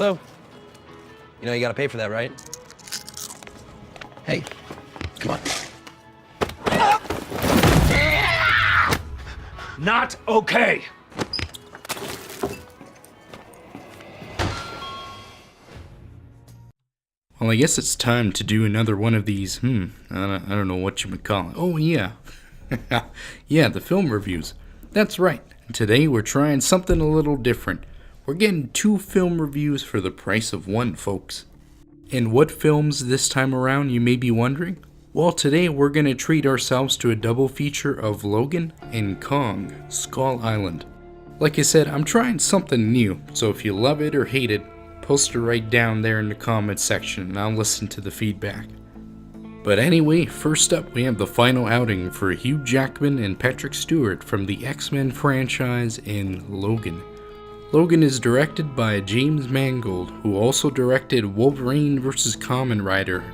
Hello? You know you gotta pay for that, right? Hey, come on. Not okay! Well, I guess it's time to do another one of these, I don't know what you would call it. Oh, yeah. Yeah, the film reviews. That's right. Today we're trying something a little different. We're getting 2 film reviews for the price of 1, folks. And what films this time around, you may be wondering? Well, today we're going to treat ourselves to a double feature of Logan and Kong, Skull Island. Like I said, I'm trying something new, so if you love it or hate it, post it right down there in the comments section and I'll listen to the feedback. But anyway, first up we have the final outing for Hugh Jackman and Patrick Stewart from the X-Men franchise in Logan. Logan is directed by James Mangold, who also directed Wolverine vs. Kamen Rider,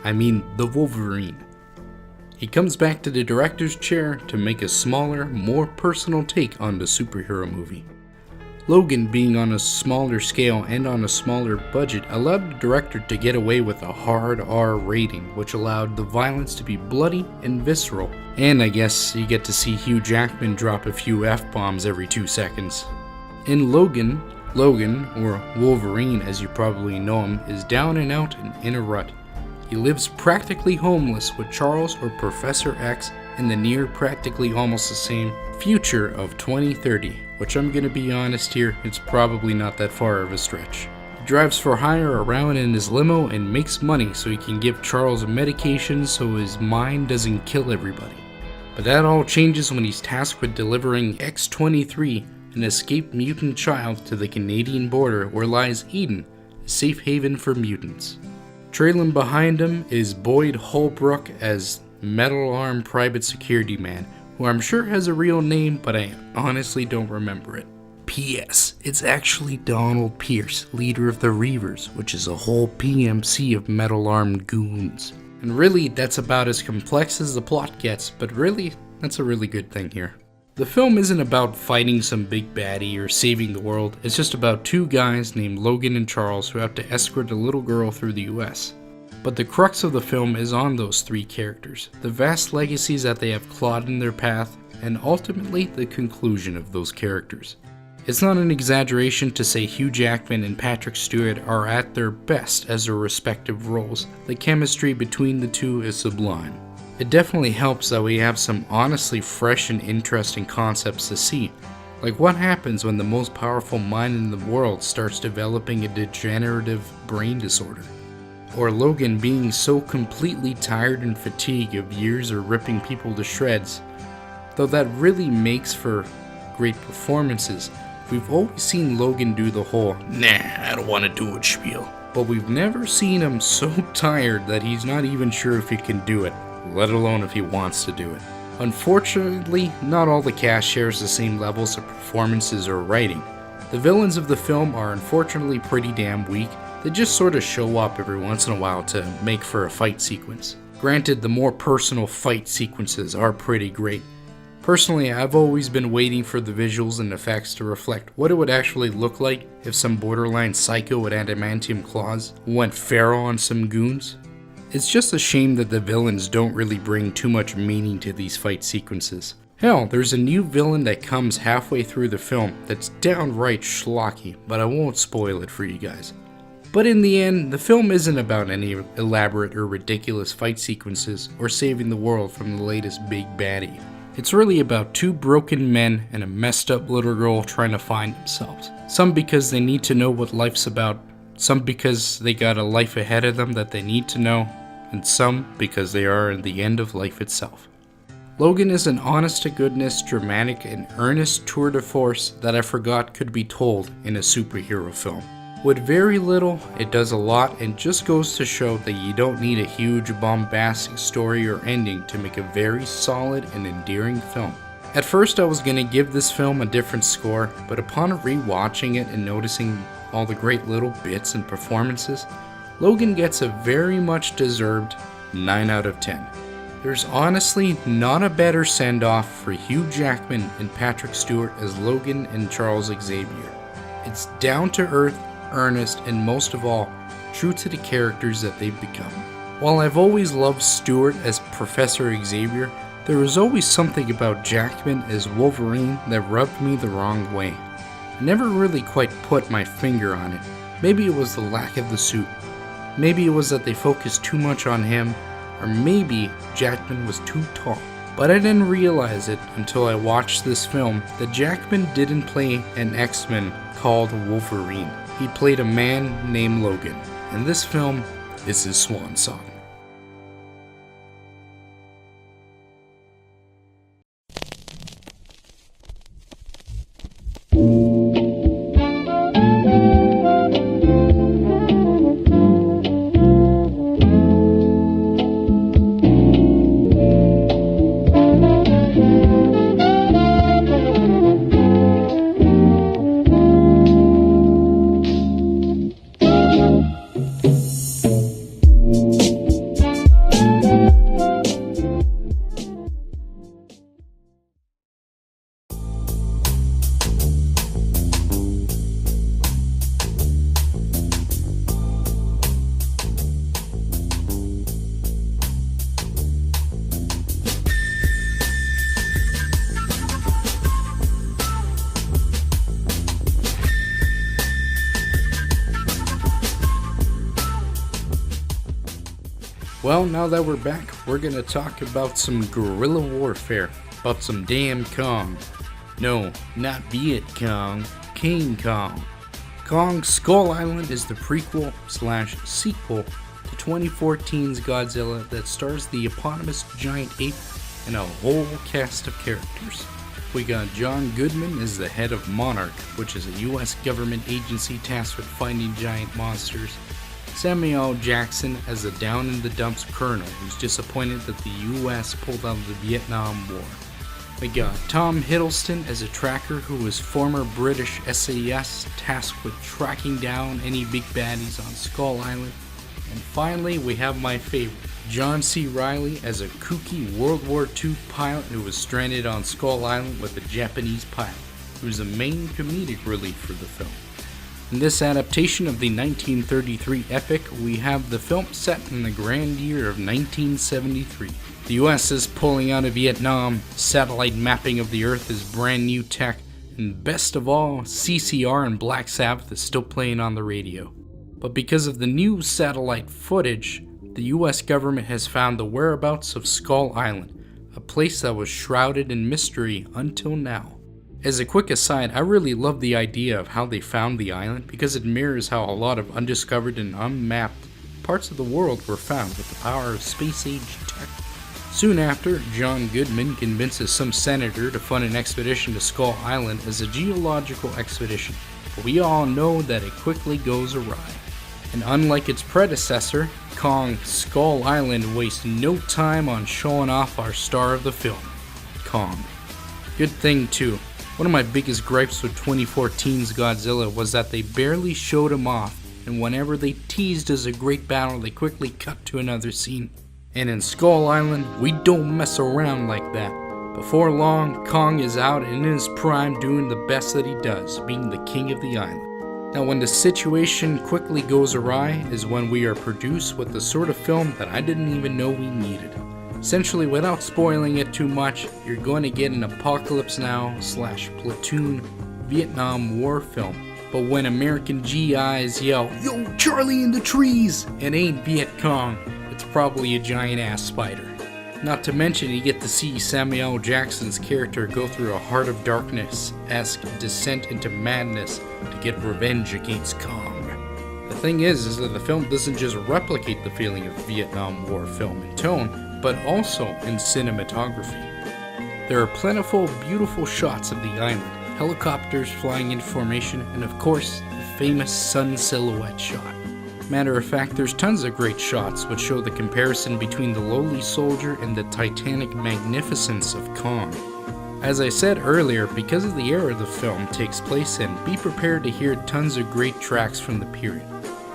I mean the Wolverine. He comes back to the director's chair to make a smaller, more personal take on the superhero movie. Logan, being on a smaller scale and on a smaller budget, allowed the director to get away with a hard R rating, which allowed the violence to be bloody and visceral. And I guess you get to see Hugh Jackman drop a few F-bombs every 2 seconds. In Logan, or Wolverine as you probably know him, is down and out and in a rut. He lives practically homeless with Charles or Professor X in the near practically almost the same future of 2030, which I'm gonna be honest here, it's probably not that far of a stretch. He drives for hire around in his limo and makes money so he can give Charles medication so his mind doesn't kill everybody. But that all changes when he's tasked with delivering X-23, an escaped mutant child, to the Canadian border where lies Eden, a safe haven for mutants. Trailing behind him is Boyd Holbrook as Metal Arm Private Security Man, who I'm sure has a real name, but I honestly don't remember it. P.S. It's actually Donald Pierce, leader of the Reavers, which is a whole PMC of metal-armed goons. And really, that's about as complex as the plot gets, but really, that's a really good thing here. The film isn't about fighting some big baddie or saving the world, it's just about 2 guys named Logan and Charles who have to escort a little girl through the US. But the crux of the film is on those 3 characters, the vast legacies that they have clawed in their path, and ultimately the conclusion of those characters. It's not an exaggeration to say Hugh Jackman and Patrick Stewart are at their best as their respective roles. The chemistry between the 2 is sublime. It definitely helps that we have some honestly fresh and interesting concepts to see, like what happens when the most powerful mind in the world starts developing a degenerative brain disorder. Or Logan being so completely tired and fatigued of years of ripping people to shreds. Though that really makes for great performances, we've always seen Logan do the whole, "Nah, I don't want to do it" spiel. But we've never seen him so tired that he's not even sure if he can do it, let alone if he wants to do it. Unfortunately, not all the cast shares the same levels of performances or writing. The villains of the film are unfortunately pretty damn weak. They just sort of show up every once in a while to make for a fight sequence. Granted, the more personal fight sequences are pretty great. Personally, I've always been waiting for the visuals and effects to reflect what it would actually look like if some borderline psycho with adamantium claws went feral on some goons. It's just a shame that the villains don't really bring too much meaning to these fight sequences. Hell, there's a new villain that comes halfway through the film that's downright schlocky, but I won't spoil it for you guys. But in the end, the film isn't about any elaborate or ridiculous fight sequences or saving the world from the latest big baddie. It's really about 2 broken men and a messed up little girl trying to find themselves. Some because they need to know what life's about, some because they got a life ahead of them that they need to know, and some because they are in the end of life itself. Logan is an honest-to-goodness, dramatic, and earnest tour de force that I forgot could be told in a superhero film. With very little, it does a lot and just goes to show that you don't need a huge bombastic story or ending to make a very solid and endearing film. At first I was going to give this film a different score, but upon rewatching it and noticing all the great little bits and performances, Logan gets a very much deserved 9 out of 10. There's honestly not a better send-off for Hugh Jackman and Patrick Stewart as Logan and Charles Xavier. It's down to earth, earnest, and most of all, true to the characters that they've become. While I've always loved Stewart as Professor Xavier, there was always something about Jackman as Wolverine that rubbed me the wrong way. I never really quite put my finger on it. Maybe it was the lack of the suit. Maybe it was that they focused too much on him, or maybe Jackman was too tall. But I didn't realize it until I watched this film that Jackman didn't play an X-Men called Wolverine. He played a man named Logan, and this film is his swan song. Well, now that we're back, we're gonna talk about some guerrilla warfare, about some damn Kong. No, not Viet Cong, King Kong. Kong Skull Island is the prequel/sequel to 2014's Godzilla that stars the eponymous giant ape and a whole cast of characters. We got John Goodman as the head of Monarch, which is a US government agency tasked with finding giant monsters. Samuel Jackson as the down-in-the-dumps colonel who's disappointed that the US pulled out of the Vietnam War. We got Tom Hiddleston as a tracker who was former British SAS tasked with tracking down any big baddies on Skull Island. And finally, we have my favorite, John C. Reilly as a kooky World War II pilot who was stranded on Skull Island with a Japanese pilot, who was the main comedic relief for the film. In this adaptation of the 1933 epic, we have the film set in the grand year of 1973. The US is pulling out of Vietnam, satellite mapping of the Earth is brand new tech, and best of all, CCR and Black Sabbath is still playing on the radio. But because of the new satellite footage, the US government has found the whereabouts of Skull Island, a place that was shrouded in mystery until now. As a quick aside, I really love the idea of how they found the island because it mirrors how a lot of undiscovered and unmapped parts of the world were found with the power of space-age tech. Soon after, John Goodman convinces some senator to fund an expedition to Skull Island as a geological expedition, but we all know that it quickly goes awry. And unlike its predecessor, Kong Skull Island wastes no time on showing off our star of the film, Kong. Good thing too. One of my biggest gripes with 2014's Godzilla was that they barely showed him off, and whenever they teased as a great battle, they quickly cut to another scene. And in Skull Island, we don't mess around like that. Before long, Kong is out and in his prime doing the best that he does, being the king of the island. Now when the situation quickly goes awry is when we are produced with the sort of film that I didn't even know we needed. Essentially, without spoiling it too much, you're going to get an Apocalypse Now/Platoon Vietnam War film. But when American GIs yell, "Yo, Charlie in the trees!" it ain't Viet Cong, it's probably a giant ass spider. Not to mention you get to see Samuel Jackson's character go through a Heart of Darkness-esque descent into madness to get revenge against Kong. The thing is that the film doesn't just replicate the feeling of Vietnam War film in tone, but also in cinematography. There are plentiful, beautiful shots of the island, helicopters flying in formation, and of course, the famous sun silhouette shot. Matter of fact, there's tons of great shots which show the comparison between the lowly soldier and the titanic magnificence of Kong. As I said earlier, because of the era the film takes place in, be prepared to hear tons of great tracks from the period,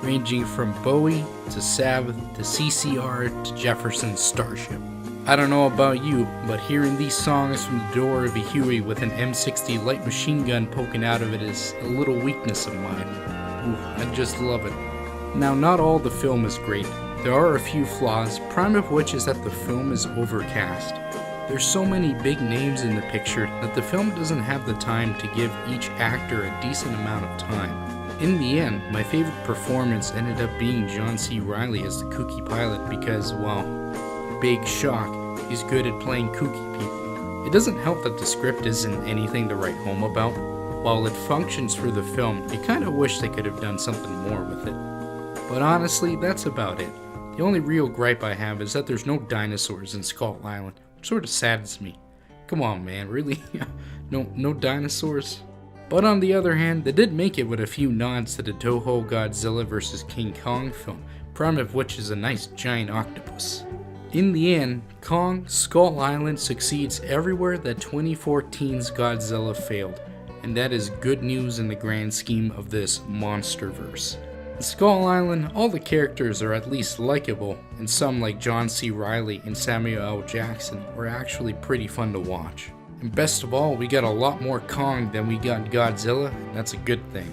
ranging from Bowie to Sabbath to CCR to Jefferson's Starship. I don't know about you, but hearing these songs from the door of a Huey with an M60 light machine gun poking out of it is a little weakness of mine. I just love it. Now, not all the film is great. There are a few flaws, prime of which is that the film is overcast. There's so many big names in the picture that the film doesn't have the time to give each actor a decent amount of time. In the end, my favorite performance ended up being John C. Reilly as the kooky pilot because, well, big shock, he's good at playing kooky people. It doesn't help that the script isn't anything to write home about. While it functions for the film, I kinda wish they could have done something more with it. But honestly, that's about it. The only real gripe I have is that there's no dinosaurs in Skull Island, which sort of saddens me. Come on, man, really? No dinosaurs? But on the other hand, they did make it with a few nods to the Toho Godzilla vs. King Kong film, prime of which is a nice giant octopus. In the end, Kong Skull Island succeeds everywhere that 2014's Godzilla failed, and that is good news in the grand scheme of this monsterverse. In Skull Island, all the characters are at least likable, and some like John C. Reilly and Samuel L. Jackson were actually pretty fun to watch. And best of all, we got a lot more Kong than we got Godzilla, and that's a good thing.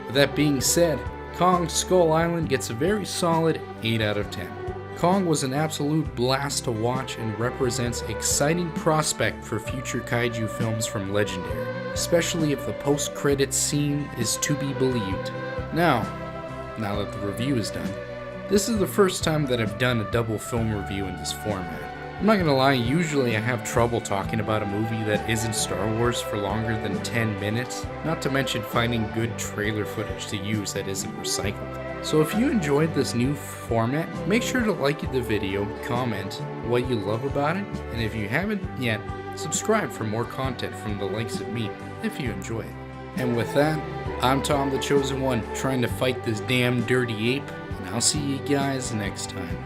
With that being said, Kong Skull Island gets a very solid 8 out of 10. Kong was an absolute blast to watch and represents exciting prospect for future kaiju films from Legendary, especially if the post-credits scene is to be believed. Now that the review is done, this is the first time that I've done a double film review in this format. I'm not gonna lie, usually I have trouble talking about a movie that isn't Star Wars for longer than 10 minutes, not to mention finding good trailer footage to use that isn't recycled. So if you enjoyed this new format, make sure to like the video, comment what you love about it, and if you haven't yet, subscribe for more content from the likes of me, if you enjoy it. And with that, I'm Tom the Chosen One, trying to fight this damn dirty ape, and I'll see you guys next time.